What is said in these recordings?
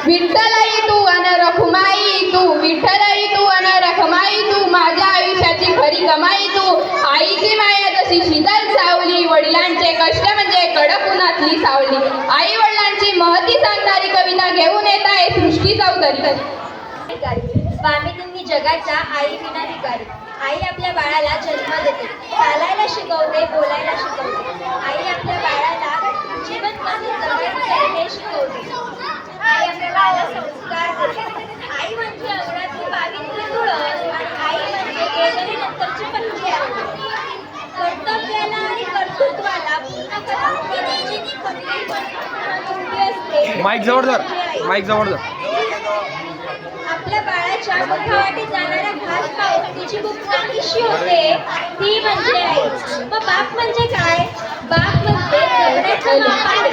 विठ्ठलाई तू अन रखुमाई तू, विठ्ठलाई तू अन रखमाई तू, माझ्या आयुष्याची खरी कमाई तू. आईची माया जशी शीतल सावली, वडिलांचे कष्ट म्हणजे कडक उन्हातली सावली. आई वडिलांची महती सांगणारी कविता घेऊन येत आहे सृष्टी चौधरी. स्वामी तुम्ही जगाचा आई विना विकारी. आई आपल्या बाळाला जन्म देते, चालायला शिकवते, बोलायला शिकवते. आई आपल्या बाळाला जीवन कसं जगायचं हे शिकवते. आई आपल्या बाळाला संस्कार देते. आई म्हणजे अंगणातली पावित्र्य तुळस आणि आई म्हणजे वेदनेनंतरची पहिली आरती. कर्तव्याला आणि कर्तृत्वाला पूर्ण करण्याची खंबीरपणे असते. माईक जवळ धर, माईक जवळ धर. आपल्या बाळाच्या मुखावाटी जाणारा घास पाहून तिची भूक नाहीशी होते, ती म्हणजे आई. मग बाप म्हणजे काय? बाप म्हणजे जगण्याचं माप आहे.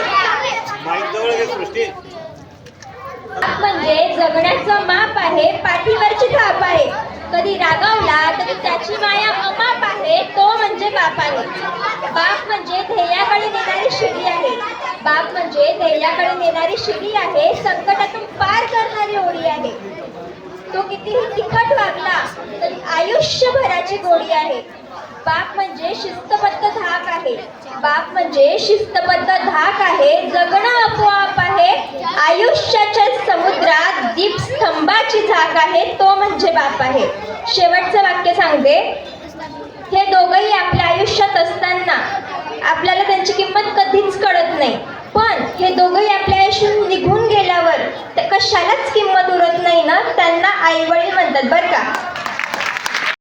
बाप म्हणजे जगण्याचं माप आहे, पाठीवरची थाप आहे. कधी रागावला तरी त्याची माया अमाप आहे, तो म्हणजे बाप आहे. बाप म्हणजे ध्येयाकडे नेणारी शिडी आहे. बाप म्हणजे ध्येयाकडे नेणारी शिडी आहे, संकटातून पार करणारी ओढी आहे. तो कितीही तिखट वागला तरी आयुष्यभराची गोडी आहे. बाप म्हणजे शिस्तबद्ध धाक आहे. बाप म्हणजे शिस्तबद्ध धाक आहे, जगणं आपोआप आहे. आयुष्याच्या समुद्रात दीपस्तंभाची झाक आहे, तो म्हणजे बाप आहे. शेवटचं वाक्य सांगते. हे दोघंही आपल्या आयुष्यात असताना आपल्याला त्यांची किंमत कधीच कळत नाही, पण हे दोघंही आपल्या आयुष्यातून निघून गेल्यावर कशालाच किंमत उरत नाही ना, त्यांना आई वडील म्हणतात बरं का.